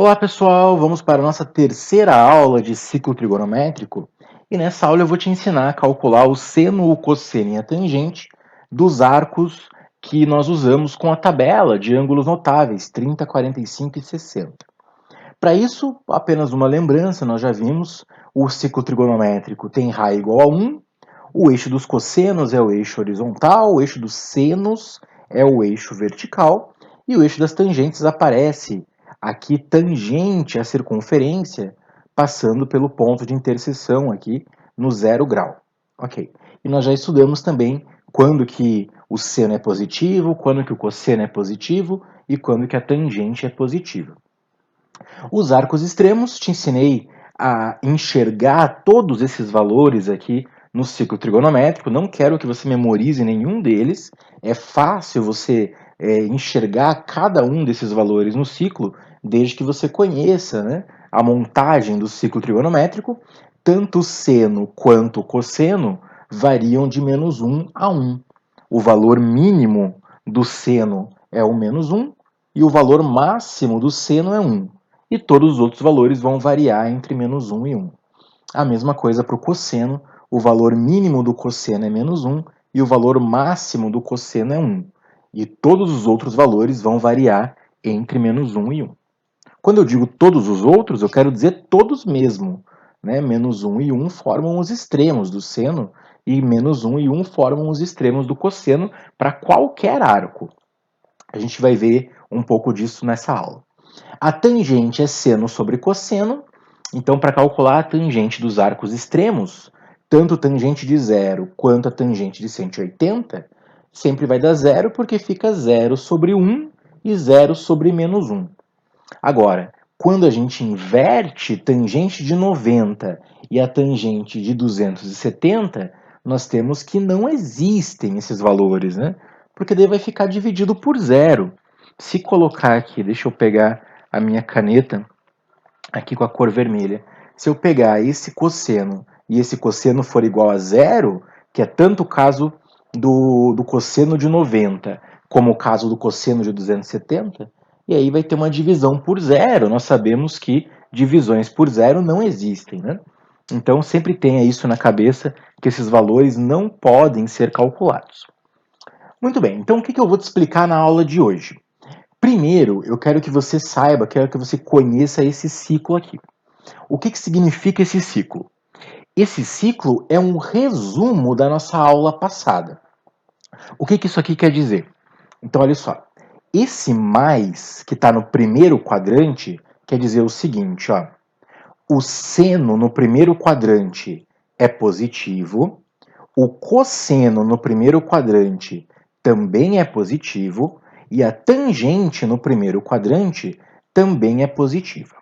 Olá pessoal, vamos para a nossa terceira aula de ciclo trigonométrico e nessa aula eu vou te ensinar a calcular o seno, o cosseno e a tangente dos arcos que nós usamos com a tabela de ângulos notáveis 30, 45 e 60. Para isso, apenas uma lembrança, nós já vimos, o ciclo trigonométrico tem raio igual a 1, o eixo dos cossenos é o eixo horizontal, o eixo dos senos é o eixo vertical e o eixo das tangentes aparece aqui tangente à circunferência, passando pelo ponto de interseção aqui no 0 grau. Ok. E nós já estudamos também quando que o seno é positivo, quando que o cosseno é positivo e quando que a tangente é positiva. Os arcos extremos, te ensinei a enxergar todos esses valores aqui no ciclo trigonométrico. Não quero que você memorize nenhum deles. É fácil você enxergar cada um desses valores no ciclo, desde que você conheça, né, a montagem do ciclo trigonométrico. Tanto o seno quanto o cosseno variam de menos 1 a 1. O valor mínimo do seno é o menos 1 e o valor máximo do seno é 1. E todos os outros valores vão variar entre menos 1 e 1. A mesma coisa para o cosseno, o valor mínimo do cosseno é menos 1 e o valor máximo do cosseno é 1. E todos os outros valores vão variar entre menos 1 e 1. Quando eu digo todos os outros, eu quero dizer todos mesmo. Né? Menos 1 e 1 formam os extremos do seno e menos 1 e 1 formam os extremos do cosseno para qualquer arco. A gente vai ver um pouco disso nessa aula. A tangente é seno sobre cosseno, então para calcular a tangente dos arcos extremos, tanto a tangente de 0 quanto a tangente de 180, sempre vai dar zero porque fica 0 sobre 1 e 0 sobre menos 1. Agora, quando a gente inverte tangente de 90 e a tangente de 270, nós temos que não existem esses valores, né? Porque daí vai ficar dividido por zero. Se colocar aqui, deixa eu pegar a minha caneta aqui com a cor vermelha. Se eu pegar esse cosseno e esse cosseno for igual a zero, que é tanto o caso do cosseno de 90 como o caso do cosseno de 270, e aí vai ter uma divisão por zero. Nós sabemos que divisões por zero não existem, né? Então sempre tenha isso na cabeça, que esses valores não podem ser calculados. Muito bem, então o que eu vou te explicar na aula de hoje? Primeiro, eu quero que você saiba, quero que você conheça esse ciclo aqui. O que significa esse ciclo? Esse ciclo é um resumo da nossa aula passada. O que isso aqui quer dizer? Então, olha só. Esse mais que está no primeiro quadrante quer dizer o seguinte, ó. O seno no primeiro quadrante é positivo, o cosseno no primeiro quadrante também é positivo e a tangente no primeiro quadrante também é positiva.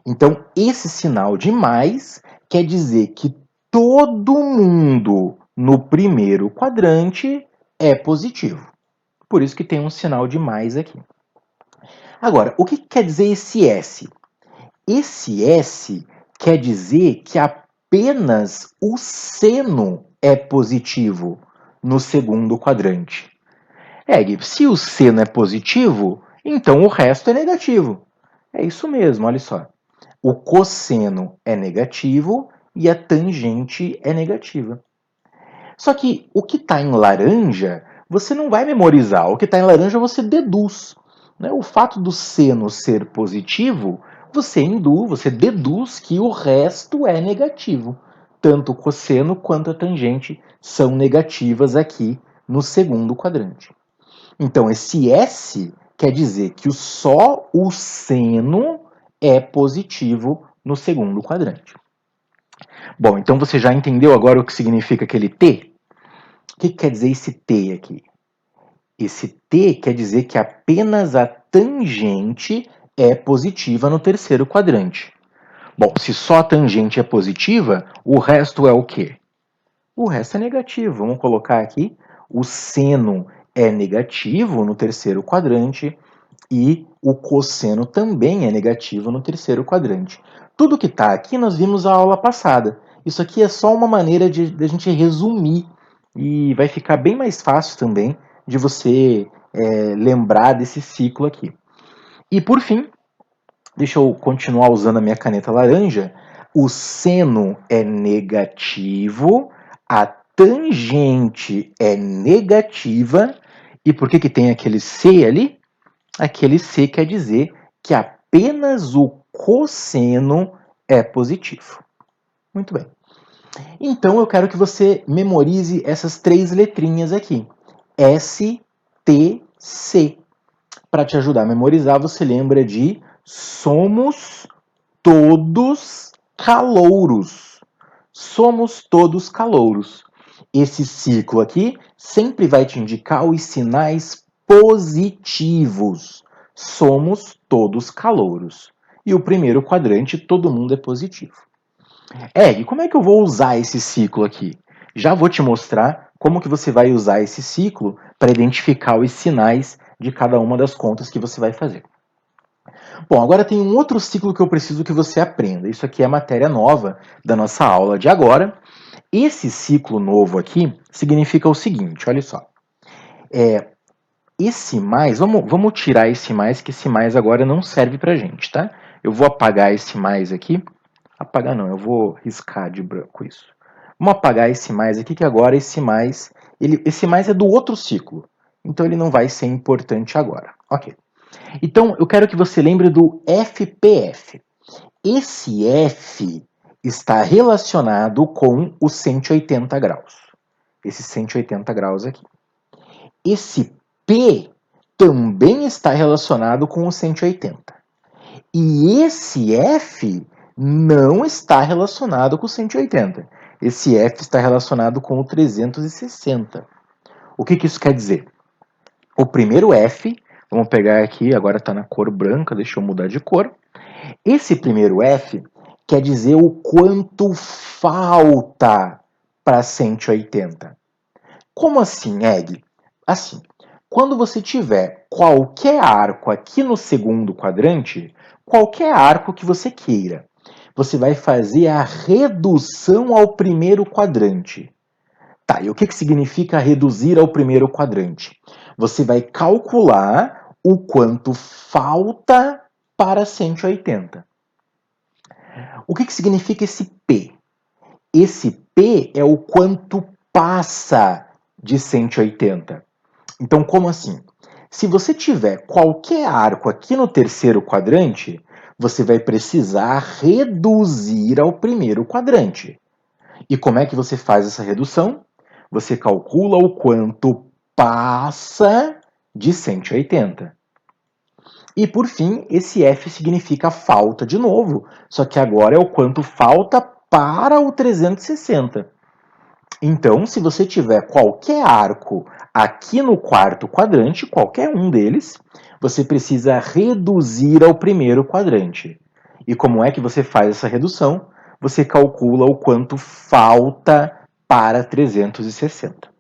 Então, esse sinal de mais quer dizer que todo mundo no primeiro quadrante é positivo. Por isso que tem um sinal de mais aqui. Agora, o que quer dizer esse S? Esse S quer dizer que apenas o seno é positivo no segundo quadrante. Gui, se o seno é positivo, então o resto é negativo. É isso mesmo, olha só. O cosseno é negativo e a tangente é negativa. Só que o que está em laranja, você não vai memorizar. O que está em laranja você deduz. Né? O fato do seno ser positivo, você deduz que o resto é negativo. Tanto o cosseno quanto a tangente são negativas aqui no segundo quadrante. Então, esse S quer dizer que só o seno é positivo no segundo quadrante. Bom, então você já entendeu agora o que significa aquele T? O que quer dizer esse T aqui? Esse T quer dizer que apenas a tangente é positiva no terceiro quadrante. Bom, se só a tangente é positiva, o resto é o quê? O resto é negativo. Vamos colocar aqui, o seno é negativo no terceiro quadrante e o cosseno também é negativo no terceiro quadrante. Tudo que está aqui nós vimos na aula passada. Isso aqui é só uma maneira de a gente resumir e vai ficar bem mais fácil também de você lembrar desse ciclo aqui. E por fim, Deixa eu continuar usando a minha caneta laranja. O seno é negativo, a tangente é negativa. E por que tem aquele C ali? Aquele C quer dizer que apenas o cosseno é positivo. Muito bem. Então eu quero que você memorize essas 3 letrinhas aqui. S, T, C. Para te ajudar a memorizar, você lembra de somos todos calouros. Somos todos calouros. Esse ciclo aqui sempre vai te indicar os sinais positivos. Somos todos calouros. E o primeiro quadrante, todo mundo é positivo. E como é que eu vou usar esse ciclo aqui? Já vou te mostrar como que você vai usar esse ciclo para identificar os sinais de cada uma das contas que você vai fazer. Bom, agora tem um outro ciclo que eu preciso que você aprenda. Isso aqui é matéria nova da nossa aula de agora. Esse ciclo novo aqui significa o seguinte, olha só. Esse mais, vamos tirar esse mais, que esse mais agora não serve pra gente, tá? Eu vou apagar esse mais aqui. Apagar não, eu vou riscar de branco isso. Vamos apagar esse mais aqui, que agora esse mais é do outro ciclo. Então ele não vai ser importante agora. Ok. Então eu quero que você lembre do FPF. Esse F está relacionado com os 180 graus. Esse 180 graus aqui. Esse P também está relacionado com o 180. E esse F não está relacionado com o 180. Esse F está relacionado com o 360. O que isso quer dizer? O primeiro F, vamos pegar aqui, agora está na cor branca, deixa eu mudar de cor. Esse primeiro F quer dizer o quanto falta para 180. Como assim, Eg? Assim, quando você tiver qualquer arco aqui no segundo quadrante, qualquer arco que você queira, você vai fazer a redução ao primeiro quadrante. Tá, e o que significa reduzir ao primeiro quadrante? Você vai calcular o quanto falta para 180. O que significa esse P? Esse P é o quanto passa de 180. Então, como assim? Se você tiver qualquer arco aqui no terceiro quadrante, você vai precisar reduzir ao primeiro quadrante. E como é que você faz essa redução? Você calcula o quanto passa de 180. E por fim, esse F significa falta de novo, só que agora é o quanto falta para o 360. Então, se você tiver qualquer arco aqui no quarto quadrante, qualquer um deles, você precisa reduzir ao primeiro quadrante. E como é que você faz essa redução? Você calcula o quanto falta para 360.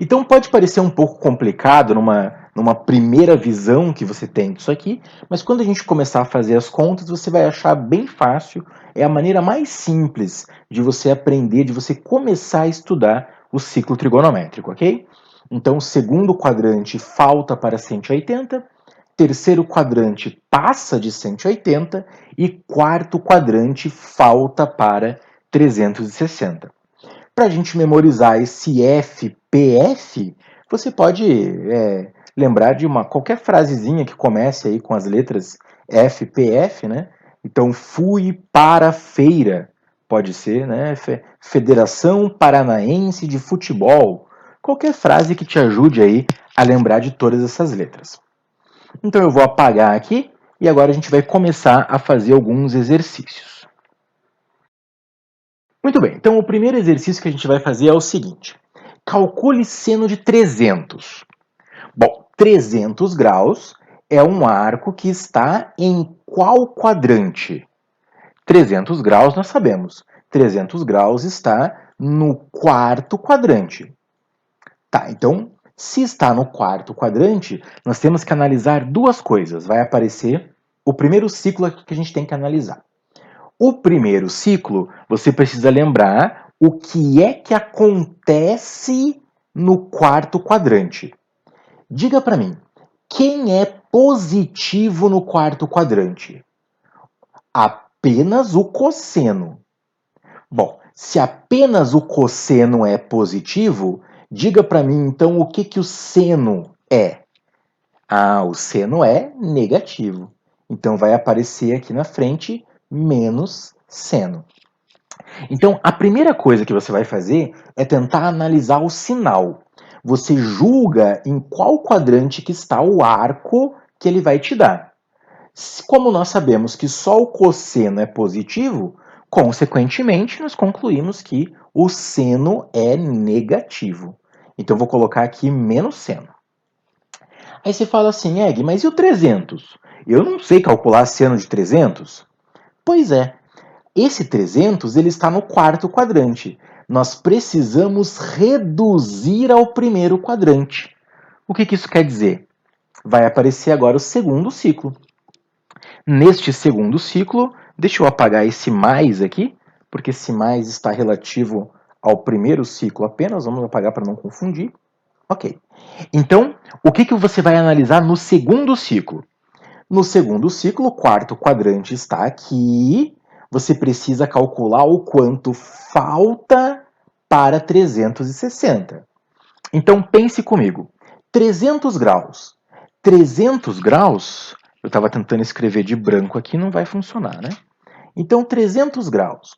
Então pode parecer um pouco complicado numa primeira visão que você tem disso aqui, mas quando a gente começar a fazer as contas, você vai achar bem fácil. É a maneira mais simples de você aprender, de você começar a estudar o ciclo trigonométrico, ok? Então, segundo quadrante falta para 180, terceiro quadrante passa de 180 e quarto quadrante falta para 360. Para a gente memorizar esse FPF, você pode lembrar de qualquer frasezinha que comece aí com as letras FPF, né? Então, fui para a feira, pode ser, né? Federação Paranaense de Futebol. Qualquer frase que te ajude aí a lembrar de todas essas letras. Então eu vou apagar aqui e agora a gente vai começar a fazer alguns exercícios. Muito bem, então o primeiro exercício que a gente vai fazer é o seguinte. Calcule seno de 300. Bom, 300 graus é um arco que está em qual quadrante? 300 graus nós sabemos. 300 graus está no quarto quadrante. Tá, então, se está no quarto quadrante, nós temos que analisar duas coisas. Vai aparecer o primeiro ciclo aqui que a gente tem que analisar. O primeiro ciclo, você precisa lembrar o que é que acontece no quarto quadrante. Diga para mim, quem é positivo no quarto quadrante? Apenas o cosseno. Bom, se apenas o cosseno é positivo, diga para mim então o que o seno é. Ah, o seno é negativo. Então vai aparecer aqui na frente menos seno. Então a primeira coisa que você vai fazer é tentar analisar o sinal. Você julga em qual quadrante que está o arco que ele vai te dar. Como nós sabemos que só o cosseno é positivo, consequentemente, nós concluímos que o seno é negativo. Então, eu vou colocar aqui menos seno. Aí você fala assim, Egg, mas e o 300? Eu não sei calcular seno de 300? Pois é, esse 300 ele está no quarto quadrante. Nós precisamos reduzir ao primeiro quadrante. O que isso quer dizer? Vai aparecer agora o segundo ciclo. Neste segundo ciclo, deixa eu apagar esse mais aqui, porque esse mais está relativo ao primeiro ciclo apenas, vamos apagar para não confundir. Ok. Então, o que você vai analisar no segundo ciclo? No segundo ciclo, o quarto quadrante está aqui, você precisa calcular o quanto falta para 360. Então, pense comigo. 300 graus. 300 graus, eu estava tentando escrever de branco aqui, não vai funcionar, né? Então, 300 graus.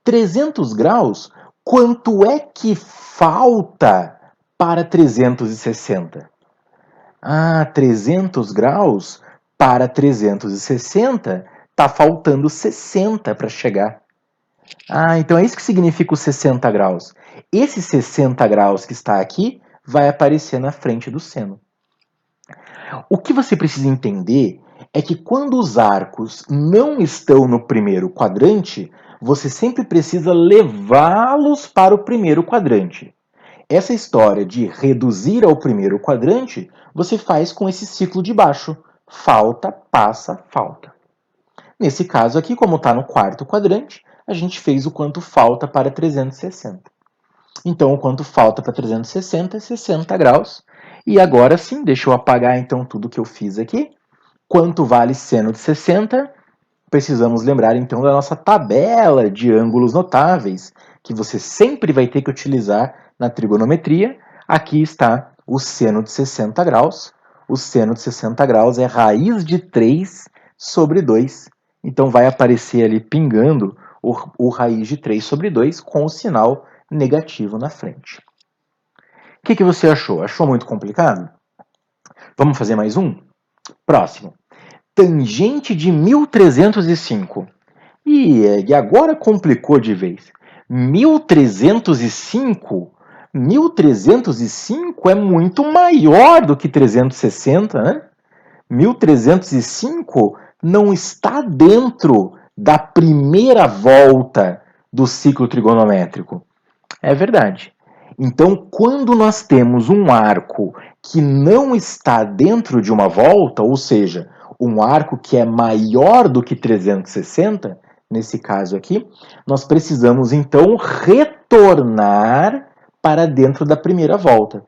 300 graus, quanto é que falta para 360? Ah, 300 graus para 360, está faltando 60 para chegar. Ah, então é isso que significa os 60 graus. Esse 60 graus que está aqui vai aparecer na frente do seno. O que você precisa entender é que quando os arcos não estão no primeiro quadrante, você sempre precisa levá-los para o primeiro quadrante. Essa história de reduzir ao primeiro quadrante, você faz com esse ciclo de baixo. Falta, passa, falta. Nesse caso aqui, como está no quarto quadrante, a gente fez o quanto falta para 360. Então, o quanto falta para 360 é 60 graus. E agora sim, deixa eu apagar então tudo que eu fiz aqui. Quanto vale seno de 60? Precisamos lembrar então da nossa tabela de ângulos notáveis, que você sempre vai ter que utilizar na trigonometria. Aqui está o seno de 60 graus. O seno de 60 graus é raiz de 3 sobre 2. Então vai aparecer ali pingando o raiz de 3 sobre 2 com o sinal negativo na frente. O que você achou? Achou muito complicado? Vamos fazer mais um? Próximo. Tangente de 1305. E agora complicou de vez. 1305? 1305 é muito maior do que 360, né? 1305 não está dentro da primeira volta do ciclo trigonométrico. É verdade. Então, quando nós temos um arco que não está dentro de uma volta, ou seja, um arco que é maior do que 360, nesse caso aqui, nós precisamos então retornar para dentro da primeira volta.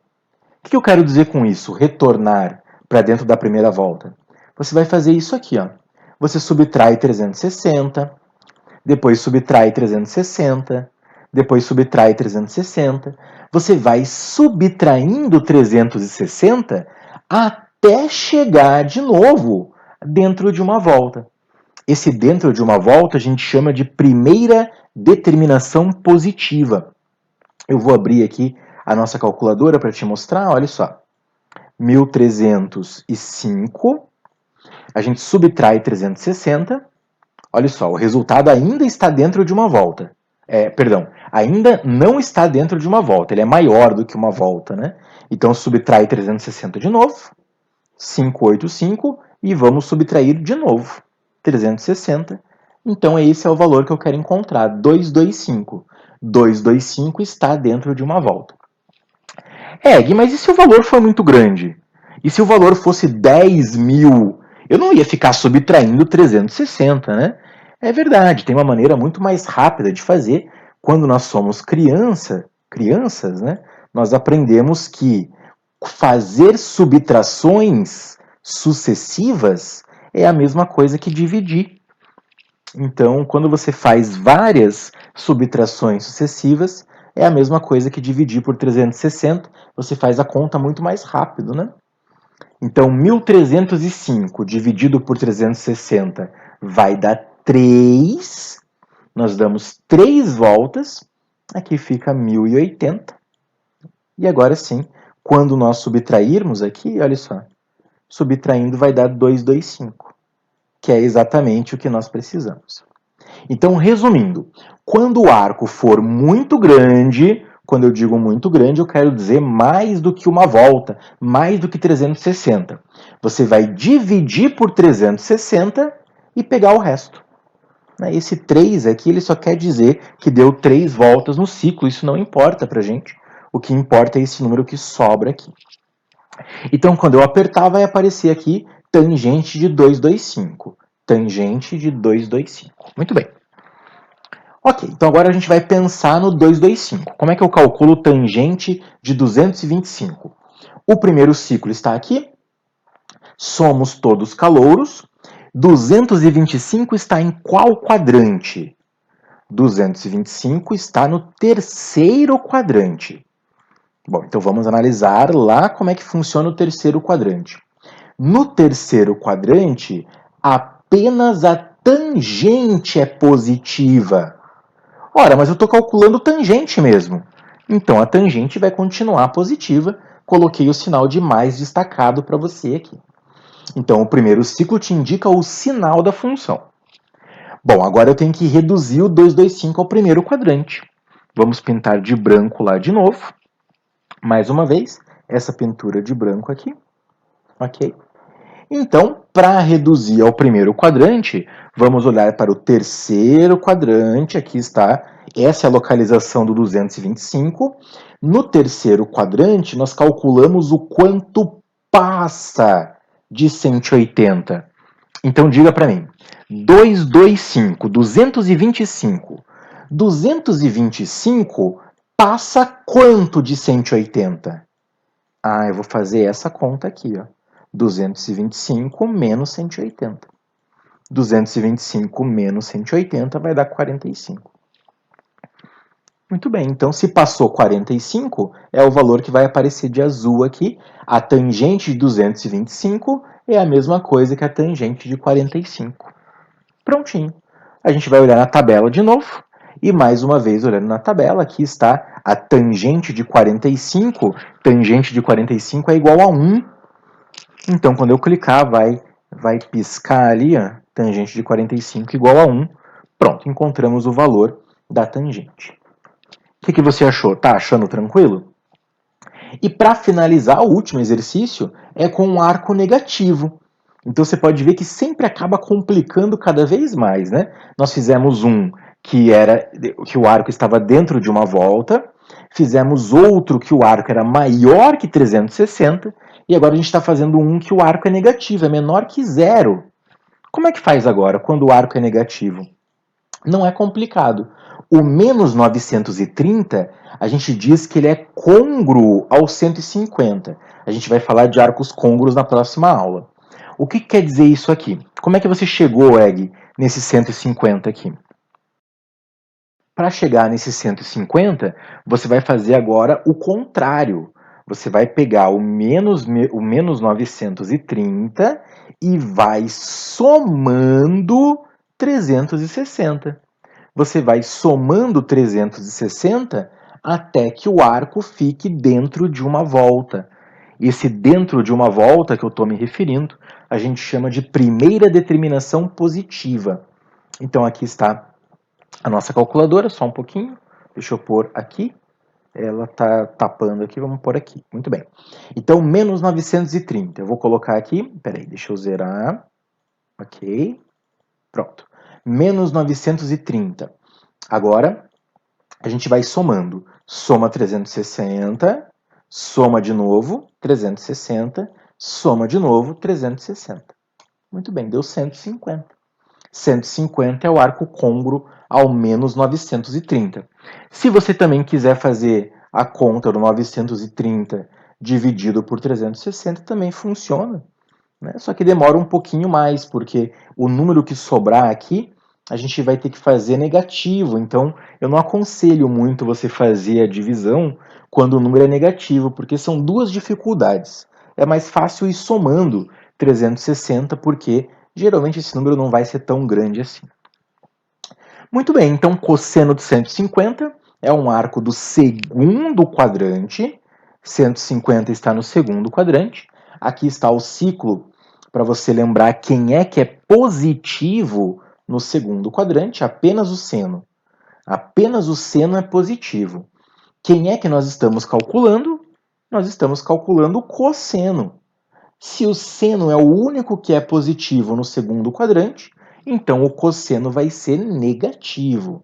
O que eu quero dizer com isso? Retornar para dentro da primeira volta. Você vai fazer isso aqui, ó. Você subtrai 360, depois subtrai 360, depois subtrai 360. Você vai subtraindo 360 até chegar de novo dentro de uma volta. Esse dentro de uma volta a gente chama de primeira determinação positiva. Eu vou abrir aqui a nossa calculadora para te mostrar, olha só. 1305, a gente subtrai 360, olha só, o resultado ainda está dentro de uma volta. Ainda não está dentro de uma volta, ele é maior do que uma volta, né? Então subtrai 360 de novo, 585, e vamos subtrair de novo 360. Então esse é o valor que eu quero encontrar, 225. 225 está dentro de uma volta. Gui, mas e se o valor for muito grande? E se o valor fosse 10 mil? Eu não ia ficar subtraindo 360, né? É verdade, tem uma maneira muito mais rápida de fazer. Quando nós somos crianças, né? Nós aprendemos que fazer subtrações sucessivas é a mesma coisa que dividir. Então, quando você faz várias subtrações sucessivas, é a mesma coisa que dividir por 360, você faz a conta muito mais rápido, né? Então, 1305 dividido por 360 vai dar 3. Nós damos 3 voltas, aqui fica 1080. E agora sim, quando nós subtrairmos aqui, olha só, subtraindo vai dar 225, que é exatamente o que nós precisamos. Então, resumindo, quando o arco for muito grande, quando eu digo muito grande, eu quero dizer mais do que uma volta, mais do que 360. Você vai dividir por 360 e pegar o resto. Esse 3 aqui, ele só quer dizer que deu 3 voltas no ciclo, isso não importa pra gente. O que importa é esse número que sobra aqui. Então, quando eu apertar, vai aparecer aqui tangente de 225. Tangente de 225. Muito bem. Ok, então agora a gente vai pensar no 225. Como é que eu calculo tangente de 225? O primeiro ciclo está aqui. Somos todos calouros. 225 está em qual quadrante? 225 está no terceiro quadrante. Bom, então vamos analisar lá como é que funciona o terceiro quadrante. No terceiro quadrante, apenas a tangente é positiva. Ora, mas eu estou calculando tangente mesmo. Então a tangente vai continuar positiva. Coloquei o sinal de mais destacado para você aqui. Então o primeiro ciclo te indica o sinal da função. Bom, agora eu tenho que reduzir o 225 ao primeiro quadrante. Vamos pintar de branco lá de novo. Mais uma vez, essa pintura de branco aqui. Ok? Então, para reduzir ao primeiro quadrante, vamos olhar para o terceiro quadrante. Aqui está, essa é a localização do 225. No terceiro quadrante, nós calculamos o quanto passa de 180. Então, diga para mim, 225, 225. 225 passa quanto de 180? Ah, eu vou fazer essa conta aqui, ó. 225 menos 180. 225 menos 180 vai dar 45. Muito bem, então se passou 45, é o valor que vai aparecer de azul aqui. A tangente de 225 é a mesma coisa que a tangente de 45. Prontinho. A gente vai olhar na tabela de novo. E mais uma vez, olhando na tabela, aqui está a tangente de 45. Tangente de 45 é igual a 1. Então, quando eu clicar, vai piscar ali, ó, tangente de 45 igual a 1. Pronto, encontramos o valor da tangente. O que você achou? Tá achando tranquilo? E para finalizar, o último exercício é com um arco negativo. Então você pode ver que sempre acaba complicando cada vez mais, né? Nós fizemos um que o arco estava dentro de uma volta, fizemos outro que o arco era maior que 360, e agora a gente está fazendo um que o arco é negativo, é menor que zero. Como é que faz agora, quando o arco é negativo? Não é complicado. O menos 930, a gente diz que ele é côngruo ao 150. A gente vai falar de arcos côngruos na próxima aula. O que quer dizer isso aqui? Como é que você chegou, Egg, nesse 150 aqui? Para chegar nesse 150, você vai fazer agora o contrário. Você vai pegar o menos 930 e vai somando 360. Você vai somando 360 até que o arco fique dentro de uma volta. Esse dentro de uma volta que eu estou me referindo, a gente chama de primeira determinação positiva. Então aqui está a nossa calculadora, só um pouquinho. Deixa eu pôr aqui. Ela está tapando aqui, vamos pôr aqui. Muito bem. Então, menos 930. Eu vou colocar aqui, peraí, deixa eu zerar. Ok. Pronto. Menos 930. Agora, a gente vai somando. Soma 360, soma de novo 360, soma de novo 360. Muito bem, deu 150. 150 é o arco côngruo ao menos 930. Se você também quiser fazer a conta do 930 dividido por 360, também funciona, né? Só que demora um pouquinho mais, porque o número que sobrar aqui a gente vai ter que fazer negativo. Então, eu não aconselho muito você fazer a divisão quando o número é negativo, porque são duas dificuldades. É mais fácil ir somando 360, porque geralmente esse número não vai ser tão grande assim. Muito bem, então cosseno de 150 é um arco do segundo quadrante. 150 está no segundo quadrante. Aqui está o ciclo para você lembrar quem é que é positivo no segundo quadrante, apenas o seno. Apenas o seno é positivo. Quem é que nós estamos calculando? Nós estamos calculando o cosseno. Se o seno é o único que é positivo no segundo quadrante, então o cosseno vai ser negativo.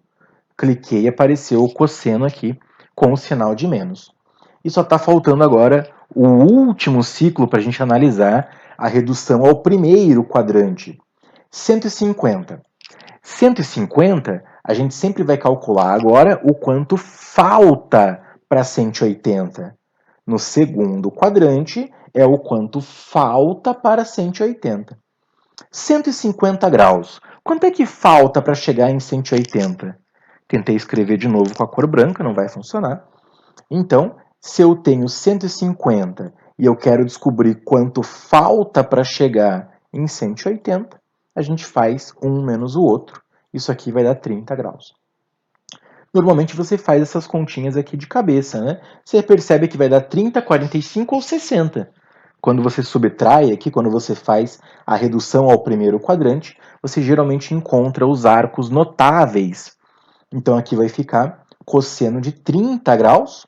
Cliquei e apareceu o cosseno aqui com o sinal de menos. E só está faltando agora o último ciclo para a gente analisar a redução ao primeiro quadrante. 150. 150, a gente sempre vai calcular agora o quanto falta para 180. No segundo quadrante é o quanto falta para 180. 150 graus. Quanto é que falta para chegar em 180? Tentei escrever de novo com a cor branca, não vai funcionar. Então, se eu tenho 150 e eu quero descobrir quanto falta para chegar em 180, a gente faz um menos o outro. Isso aqui vai dar 30 graus. Normalmente você faz essas continhas aqui de cabeça, né? Você percebe que vai dar 30, 45 ou 60. Quando você subtrai aqui, quando você faz a redução ao primeiro quadrante, você geralmente encontra os arcos notáveis. Então aqui vai ficar cosseno de 30 graus.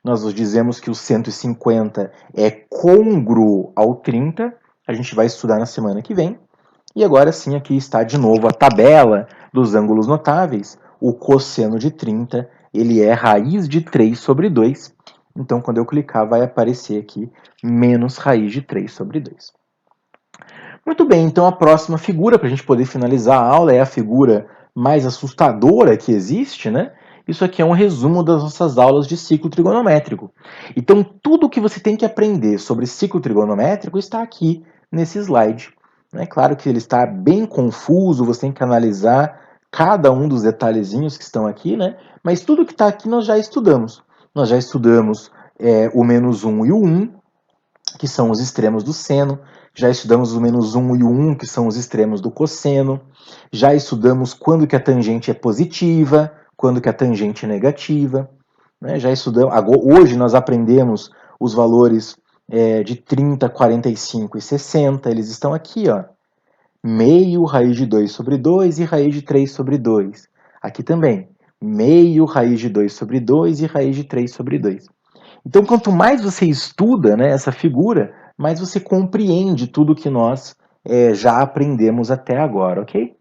Nós dizemos que o 150 é côngruo ao 30. A gente vai estudar na semana que vem. E agora sim, aqui está de novo a tabela dos ângulos notáveis. O cosseno de 30, ele é raiz de 3 sobre 2. Então, quando eu clicar, vai aparecer aqui menos raiz de 3 sobre 2. Muito bem, então a próxima figura, para a gente poder finalizar a aula, é a figura mais assustadora que existe, né? Isso aqui é um resumo das nossas aulas de ciclo trigonométrico. Então, tudo que você tem que aprender sobre ciclo trigonométrico está aqui nesse slide. É claro que ele está bem confuso, você tem que analisar cada um dos detalhezinhos que estão aqui, né? Mas tudo que está aqui nós já estudamos. Nós já estudamos o menos 1 e o 1, que são os extremos do seno. Já estudamos o menos 1 e o 1, que são os extremos do cosseno. Já estudamos quando que a tangente é positiva, quando que a tangente é negativa. Né? Já estudamos. Hoje nós aprendemos os valores de 30, 45 e 60. Eles estão aqui, ó. Meio, raiz de 2 sobre 2 e raiz de 3 sobre 2. Aqui também. Meio, raiz de 2 sobre 2 e raiz de 3 sobre 2. Então, quanto mais você estuda, né, essa figura, mais você compreende tudo que nós já aprendemos até agora, ok?